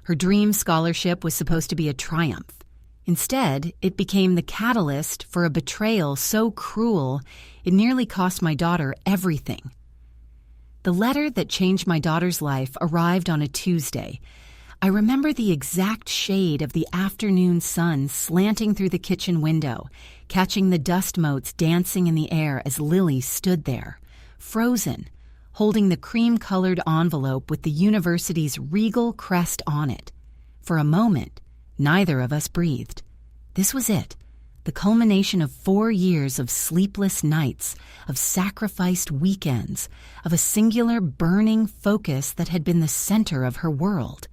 Her dream scholarship was supposed to be a triumph. Instead, it became the catalyst for a betrayal so cruel it nearly cost my daughter everything. The letter that changed my daughter's life arrived on a Tuesday. I remember the exact shade of the afternoon sun slanting through the kitchen window, catching the dust motes dancing in the air as Lily stood there, frozen, holding the cream-colored envelope with the university's regal crest on it. For a moment, neither of us breathed. This was it, the culmination of 4 years of sleepless nights, of sacrificed weekends, of a singular burning focus that had been the center of her world.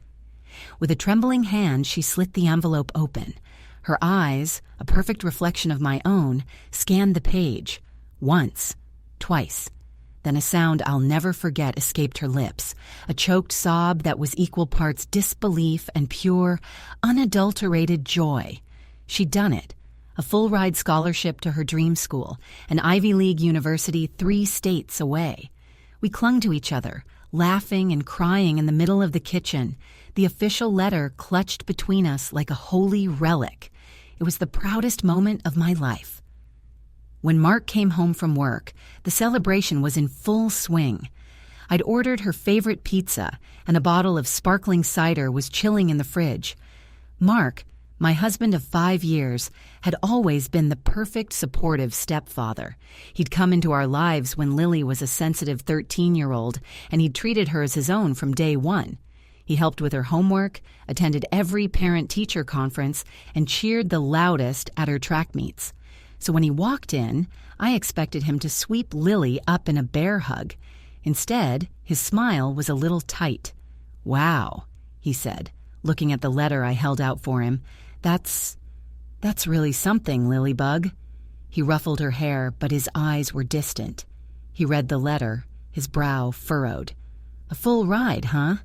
With a trembling hand, she slit the envelope open. Her eyes, a perfect reflection of my own, scanned the page. Once, twice. Then a sound I'll never forget escaped her lips, a choked sob that was equal parts disbelief and pure, unadulterated joy. She'd done it. A full-ride scholarship to her dream school, an Ivy League university 3 states away. We clung to each other, laughing and crying in the middle of the kitchen, the official letter clutched between us like a holy relic. It was the proudest moment of my life. When Mark came home from work, the celebration was in full swing. I'd ordered her favorite pizza, and a bottle of sparkling cider was chilling in the fridge. Mark, my husband of 5 years, had always been the perfect supportive stepfather. He'd come into our lives when Lily was a sensitive 13-year-old, and he'd treated her as his own from day one. He helped with her homework, attended every parent-teacher conference, and cheered the loudest at her track meets. So when he walked in, I expected him to sweep Lily up in a bear hug. Instead, his smile was a little tight. "Wow," he said, looking at the letter I held out for him. That's really something, Lilybug." He ruffled her hair, but his eyes were distant. He read the letter, his brow furrowed. "A full ride, huh?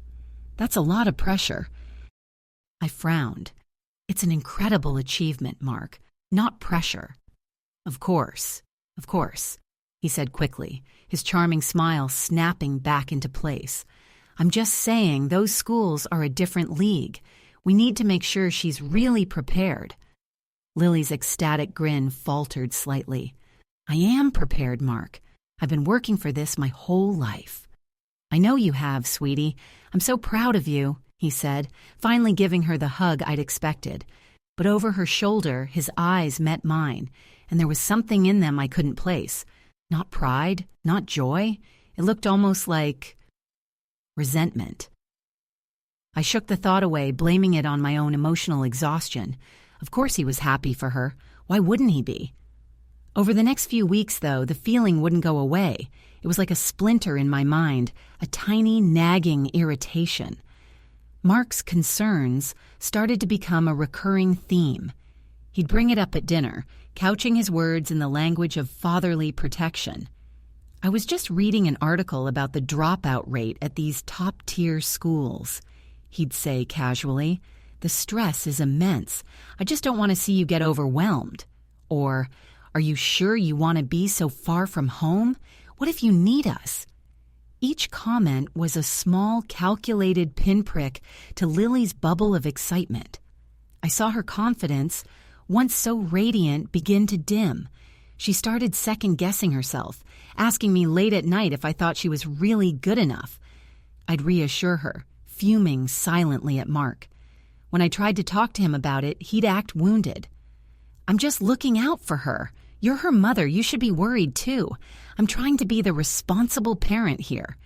That's a lot of pressure." I frowned. "It's an incredible achievement, Mark, not pressure." Of course," he said quickly, his charming smile snapping back into place. "I'm just saying those schools are a different league. We need to make sure she's really prepared." Lily's ecstatic grin faltered slightly. "I am prepared, Mark. I've been working for this my whole life." "I know you have, sweetie. I'm so proud of you," he said, finally giving her the hug I'd expected. But over her shoulder, his eyes met mine, and there was something in them I couldn't place. Not pride, not joy. It looked almost like resentment. I shook the thought away, blaming it on my own emotional exhaustion. Of course he was happy for her. Why wouldn't he be? Over the next few weeks, though, the feeling wouldn't go away. It was like a splinter in my mind, a tiny, nagging irritation. Mark's concerns started to become a recurring theme. He'd bring it up at dinner, couching his words in the language of fatherly protection. "I was just reading an article about the dropout rate at these top-tier schools," he'd say casually. "The stress is immense. I just don't want to see you get overwhelmed." Or, "Are you sure you want to be so far from home? What if you need us?" Each comment was a small, calculated pinprick to Lily's bubble of excitement. I saw her confidence, once so radiant, begin to dim. She started second-guessing herself, asking me late at night if I thought she was really good enough. I'd reassure her, fuming silently at Mark. When I tried to talk to him about it, he'd act wounded. "I'm just looking out for her. You're her mother. You should be worried, too. I'm trying to be the responsible parent here."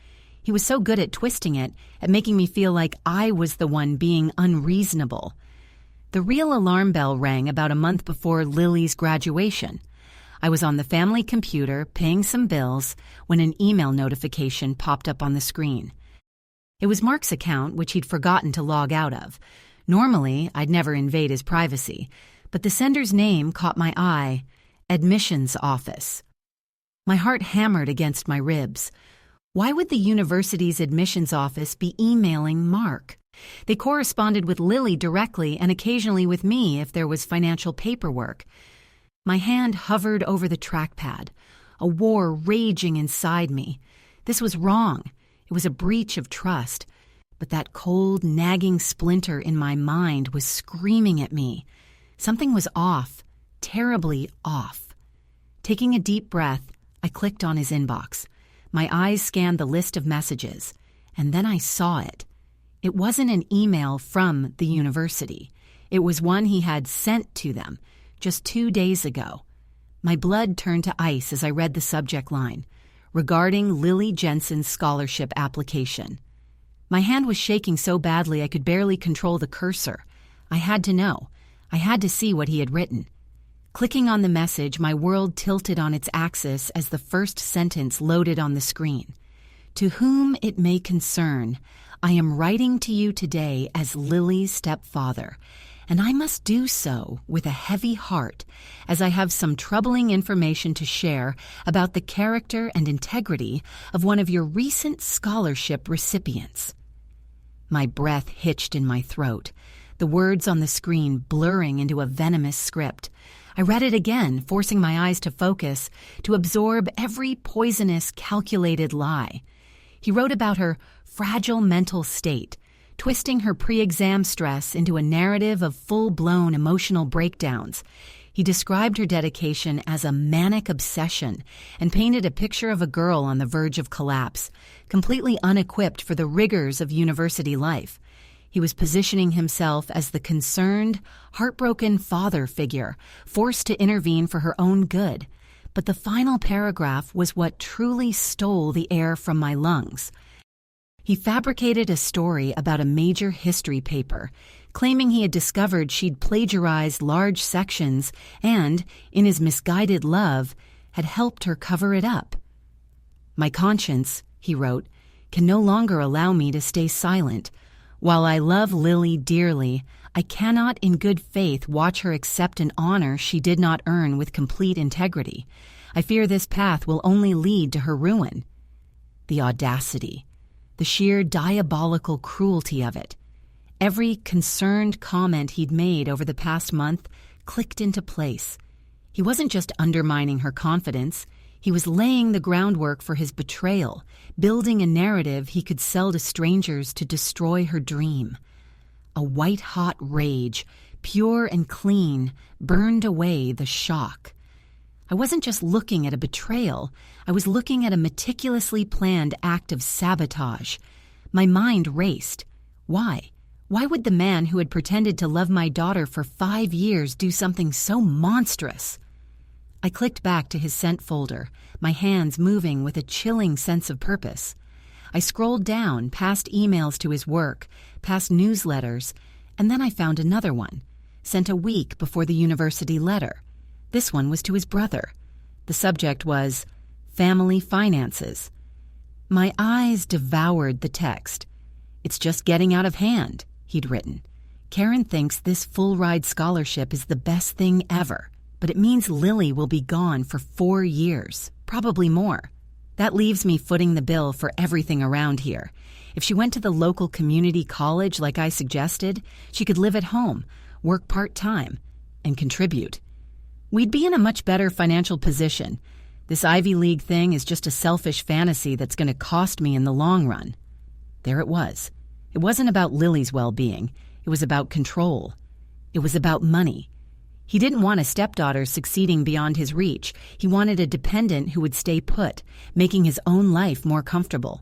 He was so good at twisting it, at making me feel like I was the one being unreasonable. The real alarm bell rang about a month before Lily's graduation. I was on the family computer, paying some bills, when an email notification popped up on the screen. It was Mark's account, which he'd forgotten to log out of. Normally, I'd never invade his privacy, but the sender's name caught my eye: Admissions Office. My heart hammered against my ribs. Why would the university's admissions office be emailing Mark? They corresponded with Lily directly and occasionally with me if there was financial paperwork. My hand hovered over the trackpad, a war raging inside me. This was wrong. It was a breach of trust. but that cold, nagging splinter in my mind was screaming at me. Something was off, terribly off. Taking a deep breath, I clicked on his inbox. My eyes scanned the list of messages, and then I saw it. It wasn't an email from the university. It was one he had sent to them just 2 days ago. My blood turned to ice as I read the subject line, regarding Lily Jensen's scholarship application. My hand was shaking so badly I could barely control the cursor. I had to know. I had to see what he had written. Clicking on the message, my world tilted on its axis as the first sentence loaded on the screen. To whom it may concern, I am writing to you today as Lily's stepfather, and I must do so with a heavy heart, as I have some troubling information to share about the character and integrity of one of your recent scholarship recipients. My breath hitched in my throat, the words on the screen blurring into a venomous script. I read it again, forcing my eyes to focus, to absorb every poisonous, calculated lie. He wrote about her fragile mental state, twisting her pre-exam stress into a narrative of full-blown emotional breakdowns. He described her dedication as a manic obsession and painted a picture of a girl on the verge of collapse, completely unequipped for the rigors of university life. He was positioning himself as the concerned, heartbroken father figure, forced to intervene for her own good. But the final paragraph was what truly stole the air from my lungs. He fabricated a story about a major history paper, claiming he had discovered she'd plagiarized large sections and, in his misguided love, had helped her cover it up. My conscience, he wrote, can no longer allow me to stay silent. While I love Lily dearly, I cannot in good faith watch her accept an honor she did not earn with complete integrity. I fear this path will only lead to her ruin. The audacity, the sheer diabolical cruelty of it. Every concerned comment he'd made over the past month clicked into place. He wasn't just undermining her confidence. He was laying the groundwork for his betrayal, building a narrative he could sell to strangers to destroy her dream. A white-hot rage, pure and clean, burned away the shock. I wasn't just looking at a betrayal. I was looking at a meticulously planned act of sabotage. My mind raced. Why? Why would the man who had pretended to love my daughter for 5 years do something so monstrous? I clicked back to his sent folder, my hands moving with a chilling sense of purpose. I scrolled down, past emails to his work, past newsletters, and then I found another one, sent a week before the university letter. This one was to his brother. The subject was family finances. My eyes devoured the text. It's just getting out of hand, he'd written. Karen thinks this full-ride scholarship is the best thing ever. But it means Lily will be gone for 4 years, probably more. That leaves me footing the bill for everything around here. If she went to the local community college like I suggested, she could live at home, work part-time, and contribute. We'd be in a much better financial position. This Ivy League thing is just a selfish fantasy that's going to cost me in the long run. There it was. It wasn't about Lily's well-being. It was about control. It was about money. He didn't want a stepdaughter succeeding beyond his reach. He wanted a dependent who would stay put, making his own life more comfortable.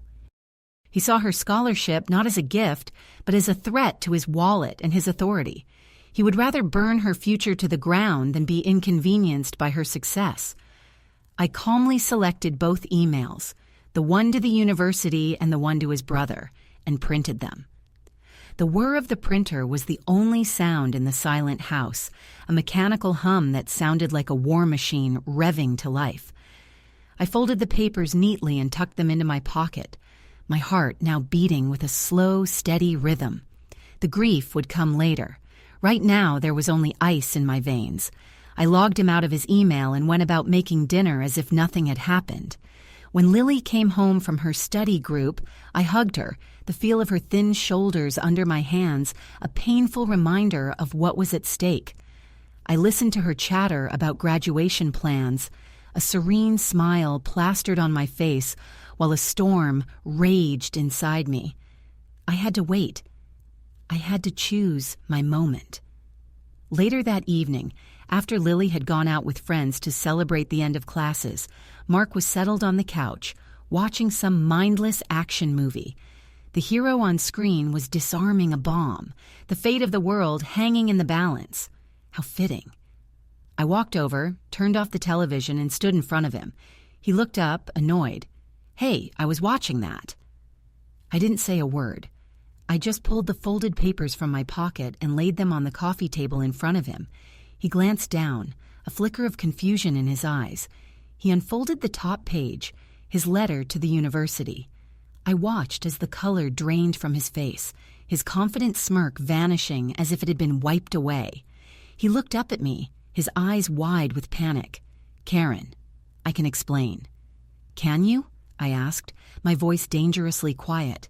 He saw her scholarship not as a gift, but as a threat to his wallet and his authority. He would rather burn her future to the ground than be inconvenienced by her success. I calmly selected both emails, the one to the university and the one to his brother, and printed them. The whir of the printer was the only sound in the silent house, a mechanical hum that sounded like a war machine revving to life. I folded the papers neatly and tucked them into my pocket, my heart now beating with a slow, steady rhythm. The grief would come later. Right now, there was only ice in my veins. I logged him out of his email and went about making dinner as if nothing had happened. When Lily came home from her study group, I hugged her, the feel of her thin shoulders under my hands, a painful reminder of what was at stake. I listened to her chatter about graduation plans, a serene smile plastered on my face while a storm raged inside me. I had to wait. I had to choose my moment. Later that evening, after Lily had gone out with friends to celebrate the end of classes, Mark was settled on the couch, watching some mindless action movie. The hero on screen was disarming a bomb, the fate of the world hanging in the balance. How fitting. I walked over, turned off the television, and stood in front of him. He looked up, annoyed. "Hey, I was watching that." I didn't say a word. I just pulled the folded papers from my pocket and laid them on the coffee table in front of him. He glanced down, a flicker of confusion in his eyes. He unfolded the top page, his letter to the university. I watched as the color drained from his face, his confident smirk vanishing as if it had been wiped away. He looked up at me, his eyes wide with panic. "Karen, I can explain." "Can you?" I asked, my voice dangerously quiet.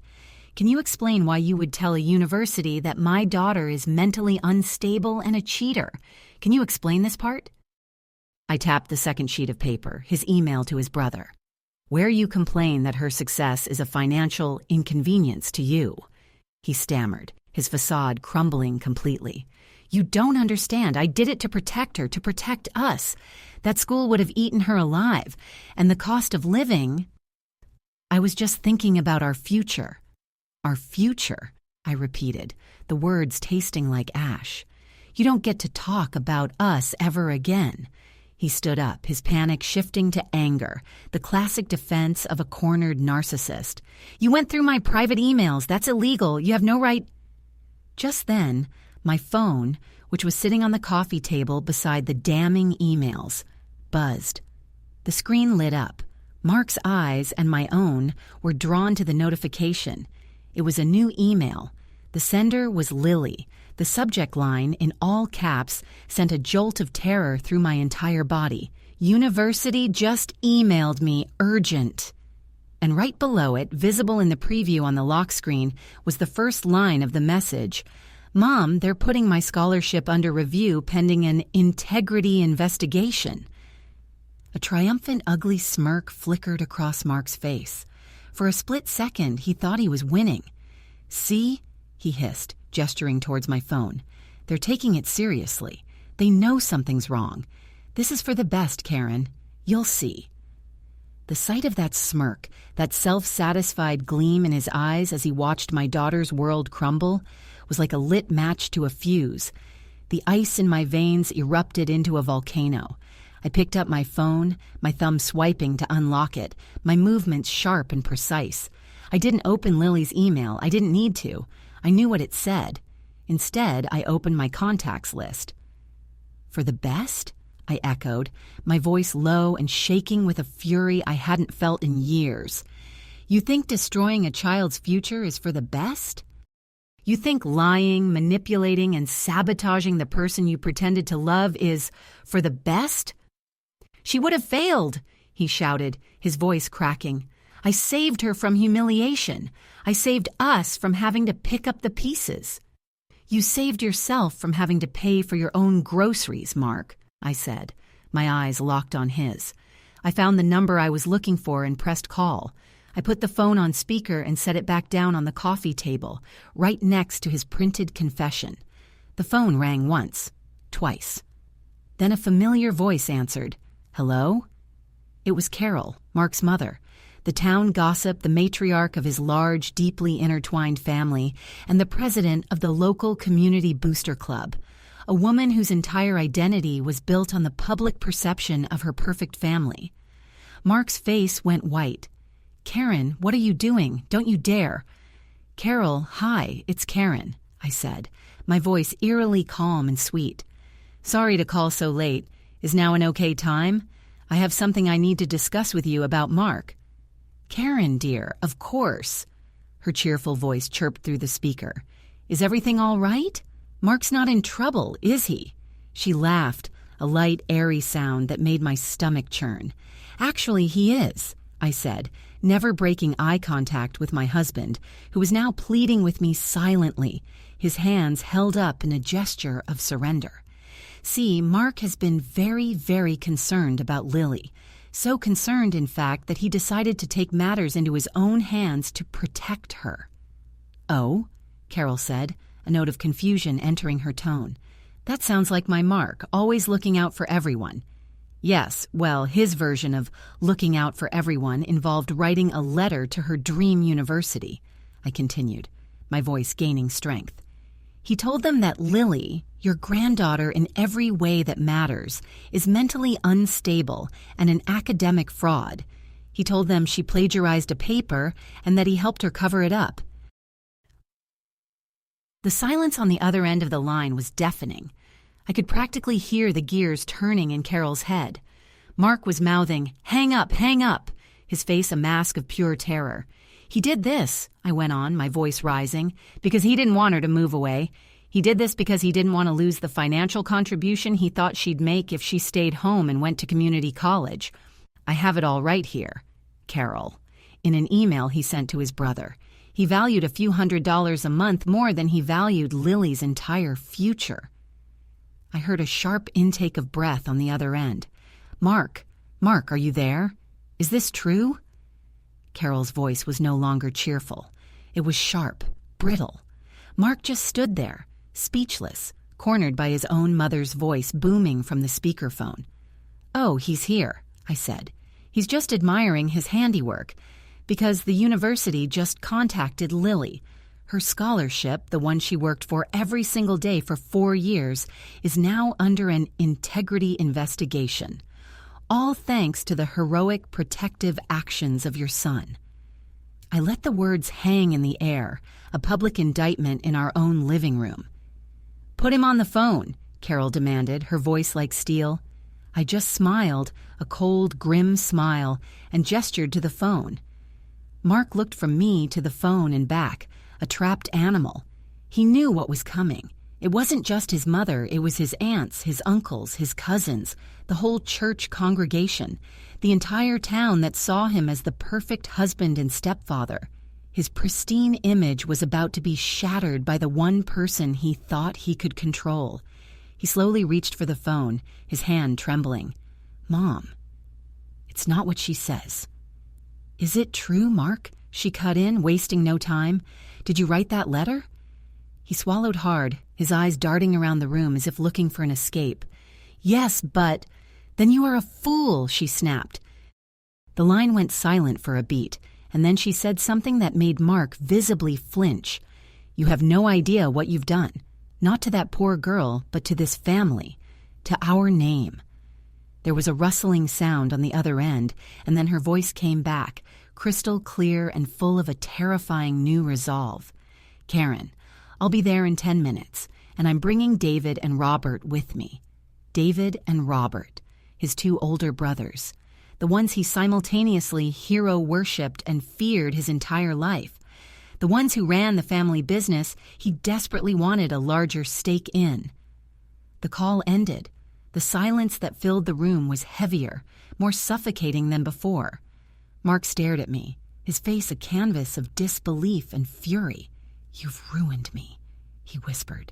"Can you explain why you would tell a university that my daughter is mentally unstable and a cheater? Can you explain this part?" I tapped the second sheet of paper, his email to his brother. "Where you complain that her success is a financial inconvenience to you," he stammered, his facade crumbling completely. "You don't understand. I did it to protect her, to protect us. That school would have eaten her alive, and the cost of living—" "I was just thinking about our future." "Our future," I repeated, the words tasting like ash. "You don't get to talk about us ever again." He stood up, his panic shifting to anger, the classic defense of a cornered narcissist. "You went through my private emails. That's illegal. You have no right—" Just then, my phone, which was sitting on the coffee table beside the damning emails, buzzed. The screen lit up. Mark's eyes and my own were drawn to the notification. It was a new email. The sender was Lily. The subject line, in all caps, sent a jolt of terror through my entire body. "University just emailed me, urgent." And right below it, visible in the preview on the lock screen, was the first line of the message. "Mom, they're putting my scholarship under review pending an integrity investigation." A triumphant, ugly smirk flickered across Mark's face. For a split second, he thought he was winning. "See?" he hissed, gesturing towards my phone. "They're taking it seriously. They know something's wrong. This is for the best, Karen. You'll see." The sight of that smirk, that self-satisfied gleam in his eyes as he watched my daughter's world crumble, was like a lit match to a fuse. The ice in my veins erupted into a volcano. I picked up my phone, my thumb swiping to unlock it, my movements sharp and precise. I didn't open Lily's email. I didn't need to. I knew what it said. Instead, I opened my contacts list. "For the best?" I echoed, my voice low and shaking with a fury I hadn't felt in years. "You think destroying a child's future is for the best? You think lying, manipulating, and sabotaging the person you pretended to love is for the best?" "She would have failed," he shouted, his voice cracking. "I saved her from humiliation. I saved us from having to pick up the pieces." "You saved yourself from having to pay for your own groceries, Mark," I said, my eyes locked on his. I found the number I was looking for and pressed call. I put the phone on speaker and set it back down on the coffee table, right next to his printed confession. The phone rang once, twice. Then a familiar voice answered. "Hello?" It was Carol, Mark's mother, the town gossip, the matriarch of his large, deeply intertwined family, and the president of the local community booster club, a woman whose entire identity was built on the public perception of her perfect family. Mark's face went white. "Karen, what are you doing? Don't you dare." "Carol, hi, it's Karen," I said, my voice eerily calm and sweet. "Sorry to call so late. Is now an okay time? I have something I need to discuss with you about Mark." "Karen, dear, of course." Her cheerful voice chirped through the speaker. "Is everything all right? Mark's not in trouble, is he?" She laughed, a light, airy sound that made my stomach churn. "Actually, he is," I said, never breaking eye contact with my husband, who was now pleading with me silently, his hands held up in a gesture of surrender. "See, Mark has been very, very concerned about Lily. So concerned, in fact, that he decided to take matters into his own hands to protect her." "Oh?" Carol said, a note of confusion entering her tone. "That sounds like my Mark, always looking out for everyone." Yes, well, his version of looking out for everyone involved writing a letter to her dream university, I continued, my voice gaining strength. He told them that Lily, your granddaughter in every way that matters, is mentally unstable and an academic fraud. He told them she plagiarized a paper and that he helped her cover it up. The silence on the other end of the line was deafening. I could practically hear the gears turning in Carol's head. Mark was mouthing, "Hang up, hang up," his face a mask of pure terror. "He did this," I went on, my voice rising, "because he didn't want her to move away. He did this because he didn't want to lose the financial contribution he thought she'd make if she stayed home and went to community college. I have it all right here, Carol," in an email he sent to his brother. He valued a few $100s a month more than he valued Lily's entire future. I heard a sharp intake of breath on the other end. Mark, are you there? Is this true?" Carol's voice was no longer cheerful. It was sharp, brittle. Mark just stood there, speechless, cornered by his own mother's voice booming from the speakerphone. "Oh, he's here," I said. "He's just admiring his handiwork, because the university just contacted Lily. Her scholarship, the one she worked for every single day for 4 years, is now under an integrity investigation. All thanks to the heroic protective actions of your son." I let the words hang in the air, a public indictment in our own living room. "Put him on the phone," Carol demanded, her voice like steel. I just smiled, a cold, grim smile, and gestured to the phone. Mark looked from me to the phone and back, a trapped animal. He knew what was coming. It wasn't just his mother, it was his aunts, his uncles, his cousins, the whole church congregation, the entire town that saw him as the perfect husband and stepfather. His pristine image was about to be shattered by the one person he thought he could control. He slowly reached for the phone, his hand trembling. "Mom, it's not what she says." "Is it true, Mark?" she cut in, wasting no time. "Did you write that letter?" He swallowed hard, his eyes darting around the room as if looking for an escape. "Yes, but—" "Then you are a fool," she snapped. The line went silent for a beat, and then she said something that made Mark visibly flinch. "You have no idea what you've done. Not to that poor girl, but to this family. To our name." There was a rustling sound on the other end, and then her voice came back, crystal clear and full of a terrifying new resolve. "Karen, I'll be there in 10 minutes, and I'm bringing David and Robert with me." David and Robert, his 2 older brothers, the ones he simultaneously hero-worshipped and feared his entire life, the ones who ran the family business he desperately wanted a larger stake in. The call ended. The silence that filled the room was heavier, more suffocating than before. Mark stared at me, his face a canvas of disbelief and fury. "You've ruined me," he whispered.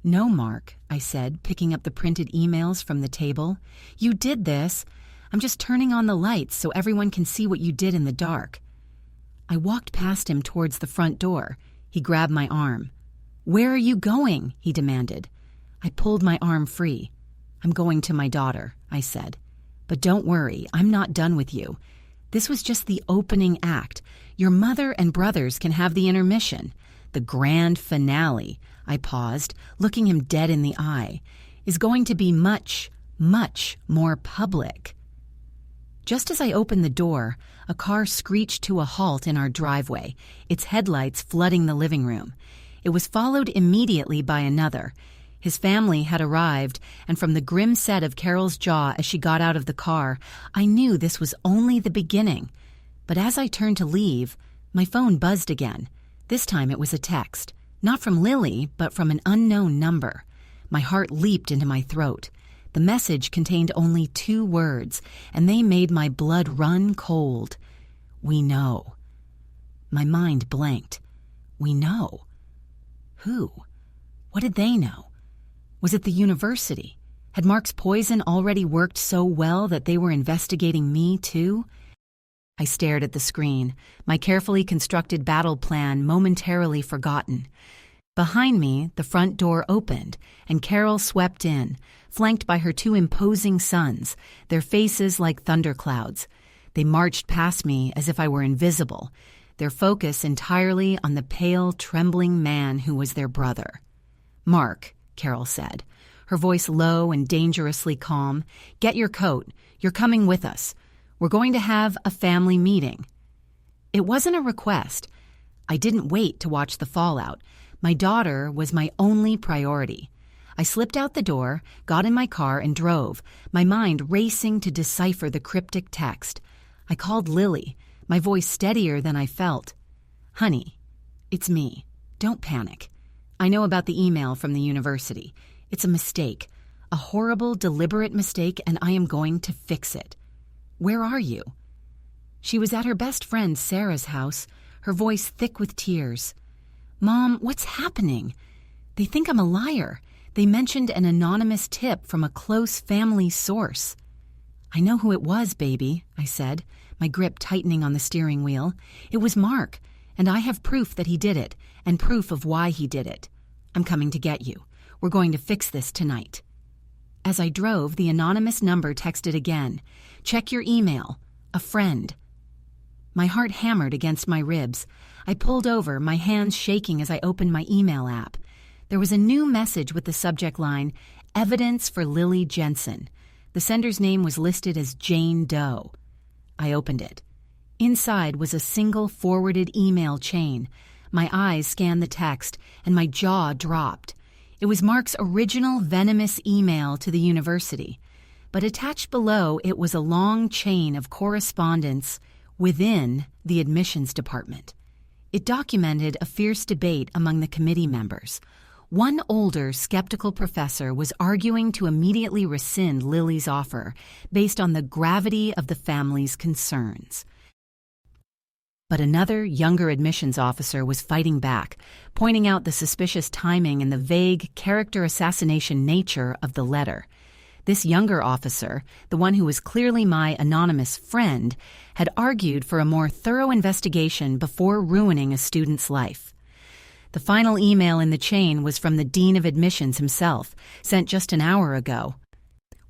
"No, Mark," I said, picking up the printed emails from the table. "You did this. I'm just turning on the lights so everyone can see what you did in the dark." I walked past him towards the front door. He grabbed my arm. "Where are you going?" he demanded. I pulled my arm free. "I'm going to my daughter," I said. "But don't worry, I'm not done with you. This was just the opening act. Your mother and brothers can have the intermission. The grand finale," I paused, looking him dead in the eye, "is going to be much, much more public." Just as I opened the door, a car screeched to a halt in our driveway, its headlights flooding the living room. It was followed immediately by another. His family had arrived, and from the grim set of Carol's jaw as she got out of the car, I knew this was only the beginning. But as I turned to leave, my phone buzzed again. This time it was a text, not from Lily, but from an unknown number. My heart leaped into my throat. The message contained only 2 words, and they made my blood run cold. "We know." My mind blanked. We know? Who? What did they know? Was it the university? Had Mark's poison already worked so well that they were investigating me too? I stared at the screen, my carefully constructed battle plan momentarily forgotten. Behind me, the front door opened, and Carol swept in, flanked by her two imposing sons, their faces like thunderclouds. They marched past me as if I were invisible, their focus entirely on the pale, trembling man who was their brother. "Mark," Carol said, her voice low and dangerously calm, "get your coat. You're coming with us. We're going to have a family meeting." It wasn't a request. I didn't wait to watch the fallout. My daughter was my only priority. I slipped out the door, got in my car, and drove, my mind racing to decipher the cryptic text. I called Lily, my voice steadier than I felt. "Honey, it's me. Don't panic. I know about the email from the university. It's a mistake, a horrible, deliberate mistake, and I am going to fix it. Where are you?" She was at her best friend Sarah's house, her voice thick with tears. "Mom, what's happening? They think I'm a liar. They mentioned an anonymous tip from a close family source." "I know who it was, baby," I said, my grip tightening on the steering wheel. "It was Mark, and I have proof that he did it, and proof of why he did it. I'm coming to get you. We're going to fix this tonight." As I drove, the anonymous number texted again. "Check your email. A friend." My heart hammered against my ribs. I pulled over, my hands shaking as I opened my email app. There was a new message with the subject line, "Evidence for Lily Jensen." The sender's name was listed as Jane Doe. I opened it. Inside was a single forwarded email chain. My eyes scanned the text, and my jaw dropped. It was Mark's original venomous email to the university. But attached below it was a long chain of correspondence within the admissions department. It documented a fierce debate among the committee members. One older, skeptical professor was arguing to immediately rescind Lily's offer based on the gravity of the family's concerns. But another, younger admissions officer was fighting back, pointing out the suspicious timing and the vague, character assassination nature of the letter. This younger officer, the one who was clearly my anonymous friend, had argued for a more thorough investigation before ruining a student's life. The final email in the chain was from the Dean of Admissions himself, sent just an hour ago.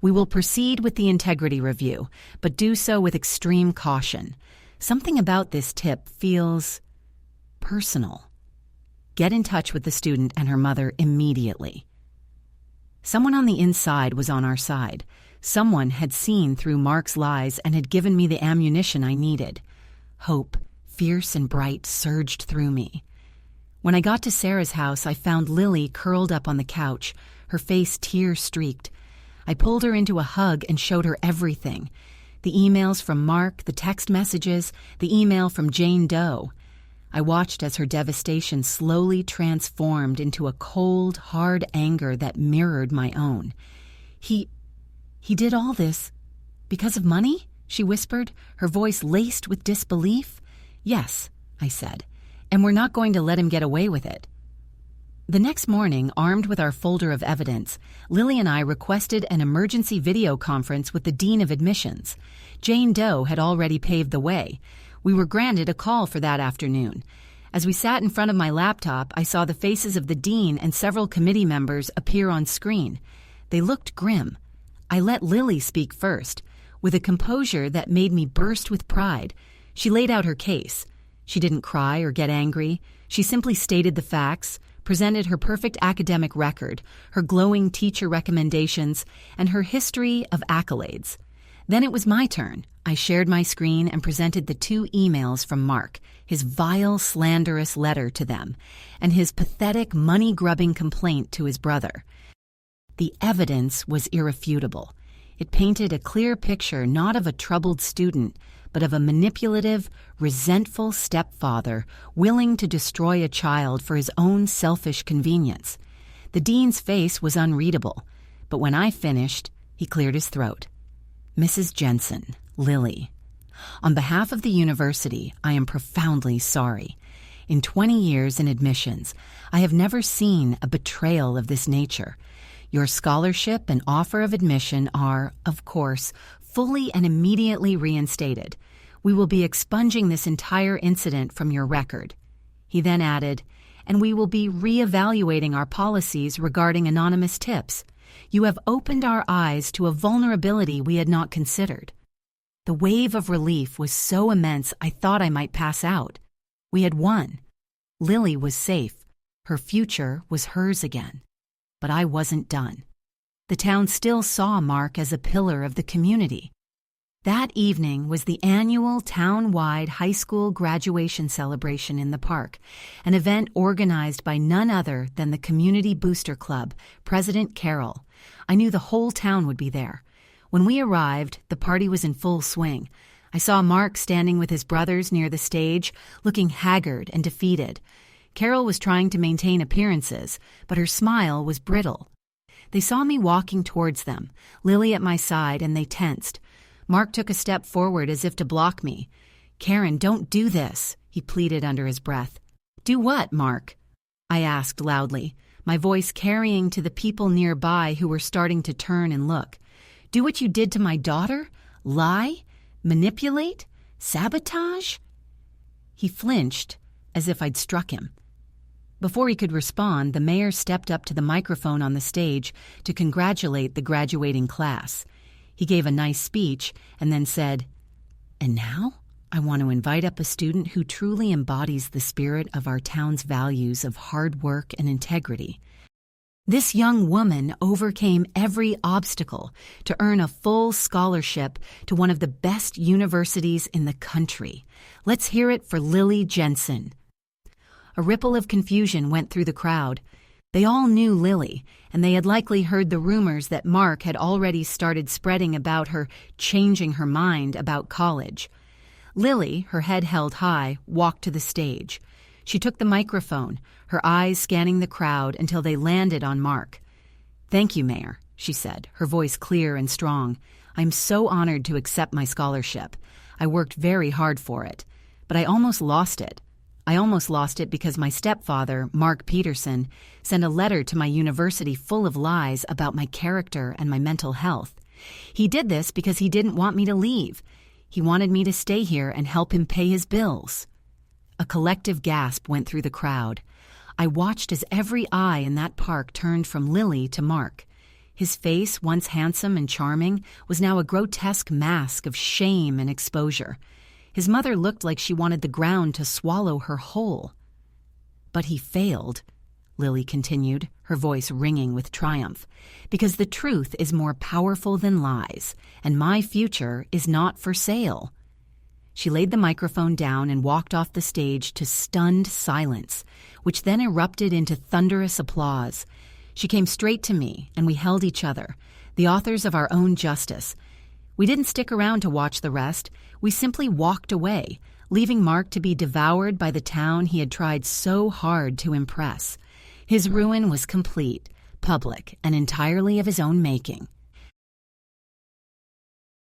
"We will proceed with the integrity review, but do so with extreme caution. Something about this tip feels personal. Get in touch with the student and her mother immediately." Someone on the inside was on our side. Someone had seen through Mark's lies and had given me the ammunition I needed. Hope, fierce and bright, surged through me. When I got to Sarah's house, I found Lily curled up on the couch, her face tear-streaked. I pulled her into a hug and showed her everything. The emails from Mark, the text messages, the email from Jane Doe. I watched as her devastation slowly transformed into a cold, hard anger that mirrored my own. He did all this because of money?" she whispered, her voice laced with disbelief. "Yes," I said, "and we're not going to let him get away with it." The next morning, armed with our folder of evidence, Lily and I requested an emergency video conference with the Dean of Admissions. Jane Doe had already paved the way. We were granted a call for that afternoon. As we sat in front of my laptop, I saw the faces of the dean and several committee members appear on screen. They looked grim. I let Lily speak first. With a composure that made me burst with pride, she laid out her case. She didn't cry or get angry. She simply stated the facts, presented her perfect academic record, her glowing teacher recommendations, and her history of accolades. Then it was my turn. I shared my screen and presented the 2 emails from Mark, his vile, slanderous letter to them, and his pathetic, money-grubbing complaint to his brother. The evidence was irrefutable. It painted a clear picture not of a troubled student, but of a manipulative, resentful stepfather willing to destroy a child for his own selfish convenience. The dean's face was unreadable, but when I finished, he cleared his throat. "Mrs. Jensen, Lily. On behalf of the university, I am profoundly sorry. In 20 years in admissions, I have never seen a betrayal of this nature. Your scholarship and offer of admission are, of course, fully and immediately reinstated. We will be expunging this entire incident from your record." He then added, "And we will be re-evaluating our policies regarding anonymous tips. You have opened our eyes to a vulnerability we had not considered." The wave of relief was so immense I thought I might pass out. We had won. Lily was safe. Her future was hers again. But I wasn't done. The town still saw Mark as a pillar of the community. That evening was the annual town-wide high school graduation celebration in the park, an event organized by none other than the Community Booster Club, President Carroll. I knew the whole town would be there. When we arrived, the party was in full swing. I saw Mark standing with his brothers near the stage, looking haggard and defeated. Carol was trying to maintain appearances, but her smile was brittle. They saw me walking towards them, Lily at my side, and they tensed. Mark took a step forward as if to block me. "Karen, don't do this," he pleaded under his breath. "Do what, Mark?" I asked loudly, my voice carrying to the people nearby who were starting to turn and look. "Do what you did to my daughter? Lie? Manipulate? Sabotage?" He flinched, as if I'd struck him. Before he could respond, the mayor stepped up to the microphone on the stage to congratulate the graduating class. He gave a nice speech and then said, "And now, I want to invite up a student who truly embodies the spirit of our town's values of hard work and integrity. This young woman overcame every obstacle to earn a full scholarship to one of the best universities in the country. Let's hear it for Lily Jensen." A ripple of confusion went through the crowd. They all knew Lily, and they had likely heard the rumors that Mark had already started spreading about her changing her mind about college. Lily, her head held high, walked to the stage. She took the microphone, her eyes scanning the crowd until they landed on Mark. "Thank you, Mayor," she said, her voice clear and strong. "I'm so honored to accept my scholarship. I worked very hard for it, but I almost lost it. I almost lost it because my stepfather, Mark Peterson, sent a letter to my university full of lies about my character and my mental health. He did this because he didn't want me to leave. He wanted me to stay here and help him pay his bills." A collective gasp went through the crowd. I watched as every eye in that park turned from Lily to Mark. His face, once handsome and charming, was now a grotesque mask of shame and exposure. His mother looked like she wanted the ground to swallow her whole. "But he failed," Lily continued, her voice ringing with triumph, "because the truth is more powerful than lies, and my future is not for sale." She laid the microphone down and walked off the stage to stunned silence, which then erupted into thunderous applause. She came straight to me, and we held each other, the authors of our own justice. We didn't stick around to watch the rest. We simply walked away, leaving Mark to be devoured by the town he had tried so hard to impress. His ruin was complete, public, and entirely of his own making.